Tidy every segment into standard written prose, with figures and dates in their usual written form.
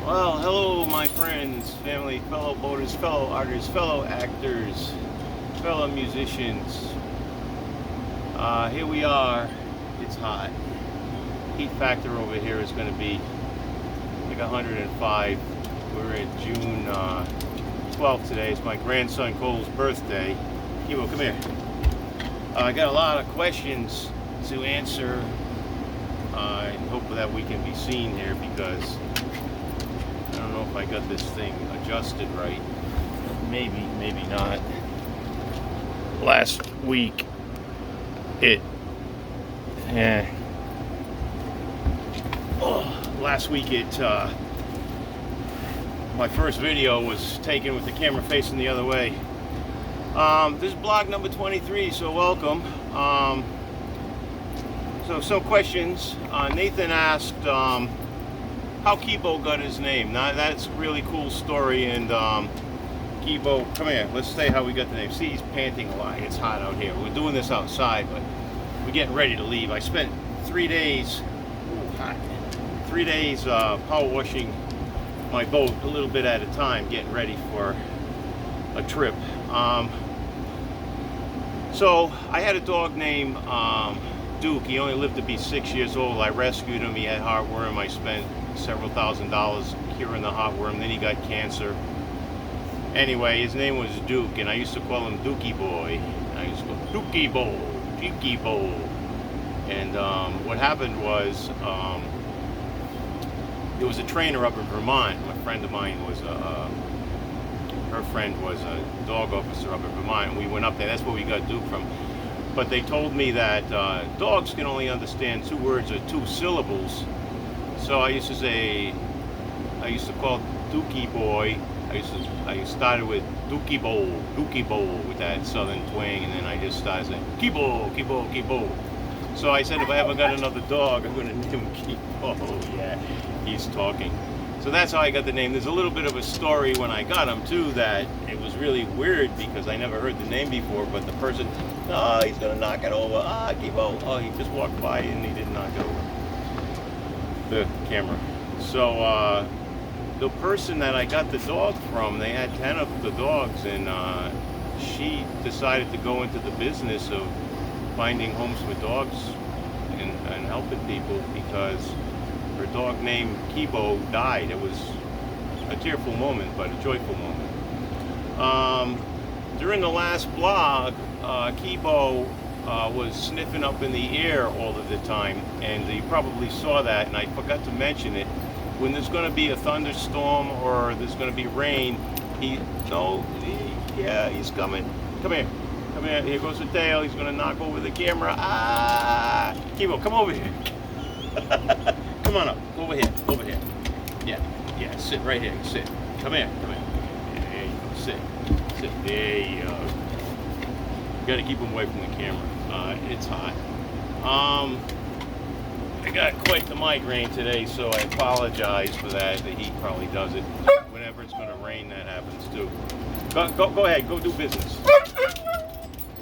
Well, hello, my friends, family, fellow boaters, fellow artists, fellow actors, fellow musicians. Here we are. It's hot. Heat factor over here is going to be like 105. We're at June 12th today. It's my grandson Cole's birthday. Kibo, come here. I got a lot of questions to answer. I hope that we can be seen here because I don't know if I got this thing adjusted right. Maybe not. Last week, my first video was taken with the camera facing the other way. This is blog number 23, so welcome. So some questions. Nathan asked how Kibo got his name. Now that's a really cool story, and Kibo, come here, let's say how we got the name. See, he's panting a lot. It's hot out here. We're doing this outside, but we're getting ready to leave. I spent 3 days, hot, 3 days power washing my boat a little bit at a time, getting ready for a trip. So I had a dog named Duke. He only lived to be 6 years old. I rescued him. He had heartworm. I spent several $1,000s curing the heartworm. Then he got cancer. Anyway, his name was Duke, and I used to call him Dookie Boy. I used to go Dookie Bo, Cheeky Bo. And what happened was there was a trainer up in Vermont. A friend of mine was her friend was a dog officer up in Vermont, and we went up there. That's where we got Duke from. But they told me that dogs can only understand 2 words or 2 syllables. So I used to call Dookie Boy. I started with Dookie Bo with that southern twang, and then I just started saying Kibo, Kibo, Kibo. So I said if I ever got another dog, I'm going to name him Kibo. Yeah, he's talking. So that's how I got the name. There's a little bit of a story when I got him too, that it was really weird because I never heard the name before, but the person, oh, he's gonna knock it over. Ah, Kibo. Oh, he just walked by and he didn't knock it over. The camera. So the person that I got the dog from, they had 10 of the dogs, and she decided to go into the business of finding homes for dogs and helping people because her dog named Kibo died. It was a tearful moment, but a joyful moment. During the last blog, Kibo was sniffing up in the air all of the time, and you probably saw that, and I forgot to mention it. When there's going to be a thunderstorm or there's going to be rain, he's coming. Come here. Come here. Here goes the tail. He's going to knock over the camera. Ah! Kibo, come over here. Come on up. Over here. Over here. Yeah. Sit right here. Sit. Come here. There you go. Sit. There you go. You got to keep him away from the camera. It's hot. I got quite the migraine today, so I apologize for that. The heat probably does it. Whenever it's going to rain, that happens too. Go ahead. Go do business.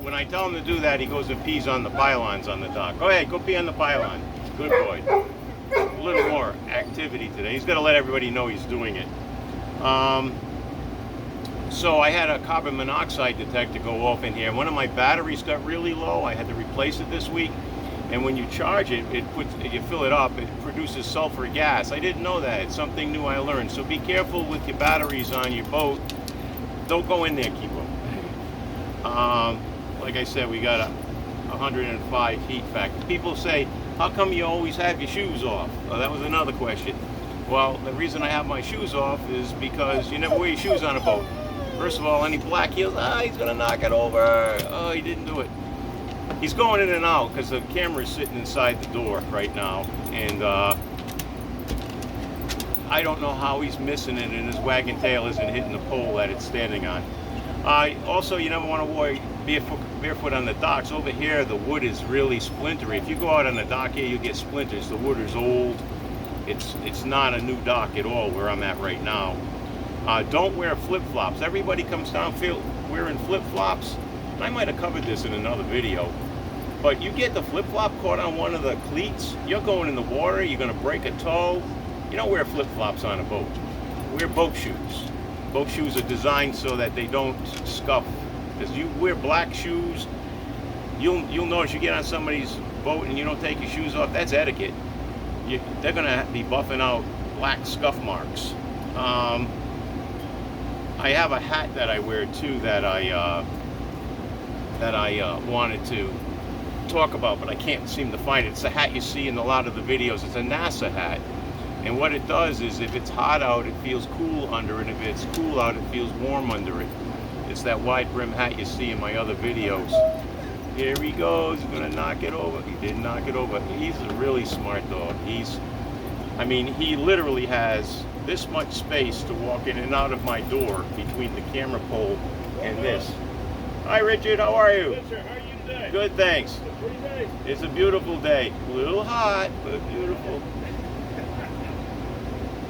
When I tell him to do that, he goes and pees on the pylons on the dock. Go ahead. Go pee on the pylon. Good boy. A little more activity today. He's got to let everybody know he's doing it. So I had a carbon monoxide detector go off in here. One of my batteries got really low. I had to replace it this week. And when you charge it, you fill it up, it produces sulfur gas. I didn't know that. It's something new I learned. So be careful with your batteries on your boat. Don't go in there, Kibo. Like I said, we got a 105 heat factor. People say, how come you always have your shoes off? Well, that was another question. Well, the reason I have my shoes off is because you never wear your shoes on a boat. First of all, any black heels, he's going to knock it over. Oh, he didn't do it. He's going in and out because the camera is sitting inside the door right now, and I don't know how he's missing it, and his wagging tail isn't hitting the pole that it's standing on. Also, you never want to walk barefoot on the docks. Over here, the wood is really splintery. If you go out on the dock here, you get splinters. The wood is old. It's not a new dock at all where I'm at right now. Don't wear flip-flops. Everybody comes down wearing flip-flops. I might have covered this in another video, but you get the flip-flop caught on one of the cleats, you're going in the water, you're going to break a toe. You don't wear flip-flops on a boat. wear boat shoes. Boat shoes are designed so that they don't scuff. Because you wear black shoes, you'll notice you get on somebody's boat and you don't take your shoes off. That's etiquette. They're gonna be buffing out black scuff marks. I have a hat that I wear too that I wanted to talk about, but I can't seem to find it. It's the hat you see in a lot of the videos. It's a NASA hat, and what it does is if it's hot out, it feels cool under it. If it's cool out, it feels warm under it. It's that wide brim hat you see in my other videos. Here he goes, he's gonna knock it over. He didn't knock it over. He's a really smart dog. I mean, he literally has this much space to walk in and out of my door between the camera pole and this. Hi Richard, how are you? Good, sir. How are you today? Good, thanks. It's a pretty day. It's a beautiful day. A little hot, but beautiful.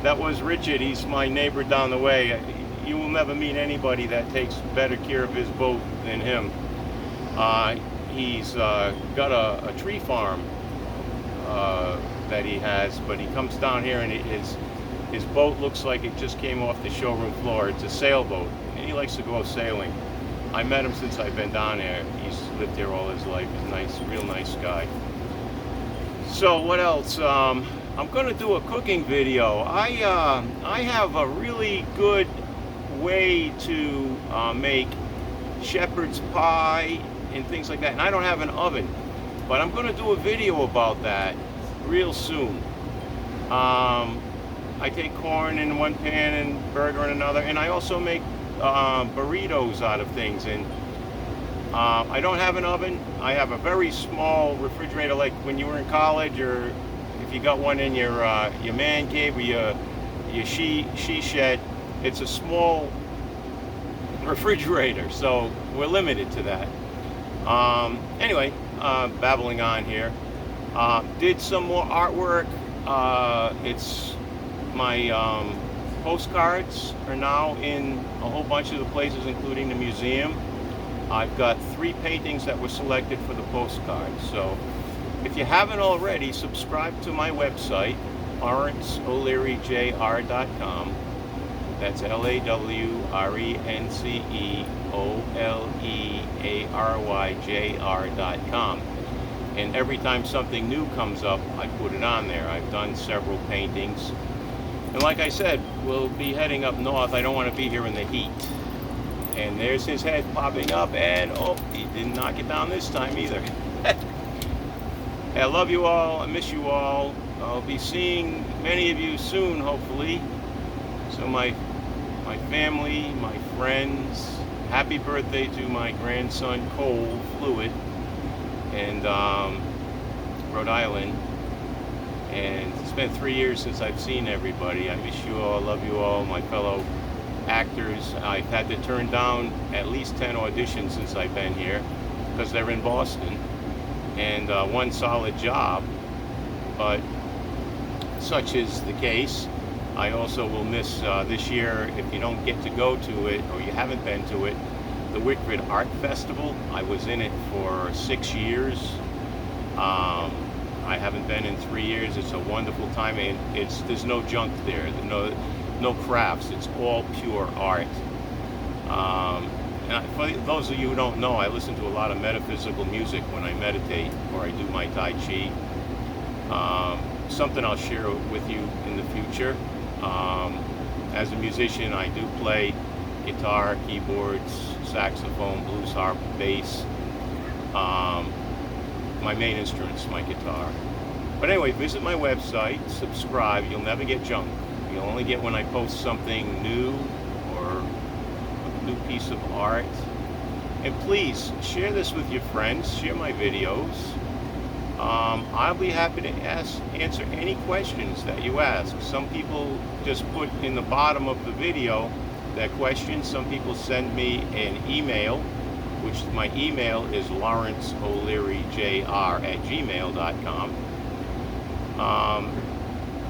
That was Richard. He's my neighbor down the way. You will never meet anybody that takes better care of his boat than him. He's got a tree farm that he has, but he comes down here and his boat looks like it just came off the showroom floor. It's a sailboat, and he likes to go sailing. I met him since I've been down there. He's lived here all his life. He's a nice, real nice guy. So what else? I'm going to do a cooking video. I have a really good way to make shepherd's pie and things like that, and I don't have an oven, but I'm going to do a video about that real soon. I take corn in one pan and burger in another, and I also make burritos out of things. And I don't have an oven. I have a very small refrigerator, like when you were in college, or if you got one in your man cave or your she shed. It's a small refrigerator, so we're limited to that. Anyway, babbling on here. Did some more artwork. It's my postcards are now in a whole bunch of the places, including the museum. I've got 3 paintings that were selected for the postcards. So if you haven't already, subscribe to my website, lawrenceoleryjr.com. That's LAWRENCEOLEARYJR.com. And every time something new comes up, I put it on there. I've done several paintings. And like I said, we'll be heading up north. I don't want to be here in the heat. And there's his head popping up, and oh, he didn't knock it down this time either. I love you all. I miss you all. I'll be seeing many of you soon, hopefully. So my family, my friends, happy birthday to my grandson Cole Fluid in Rhode Island. And it's been 3 years since I've seen everybody. I miss you all. I love you all, my fellow actors. I've had to turn down at least 10 auditions since I've been here because they're in Boston, and one solid job, but such is the case. I also will miss this year, if you don't get to go to it or you haven't been to it, the Wickford Art Festival. I was in it for 6 years. I haven't been in 3 years. It's a wonderful time, and there's no junk there. No crafts. It's all pure art. And for those of you who don't know, I listen to a lot of metaphysical music when I meditate or I do my Tai Chi. Something I'll share with you in the future. As a musician, I do play guitar, keyboards, saxophone, blues harp, bass. My main instrument's my guitar. But anyway, visit my website, subscribe. You'll never get junk. You'll only get when I post something new or a new piece of art. And please share this with your friends. Share my videos. I'll be happy to answer any questions that you ask. Some people just put in the bottom of the video their questions. Some people send me an email, which my email is lawrenceoleryjr@gmail.com.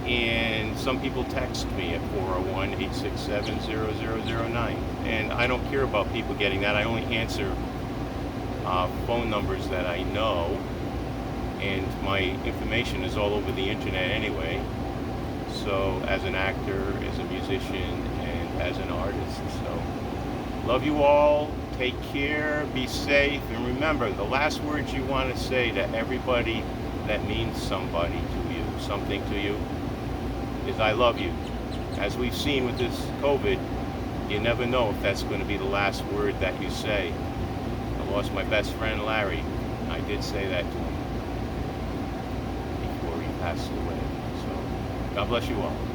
And some people text me at 401-867-0009. And I don't care about people getting that. I only answer phone numbers that I know. And my information is all over the internet anyway. So as an actor, as a musician, musician and as an artist. So, love you all. Take care. Be safe. And remember, the last words you want to say to everybody that means somebody to you, something to you, is I love you. As we've seen with this COVID, you never know if that's going to be the last word that you say. I lost my best friend Larry. I did say that to him before he passed away. So God bless you all.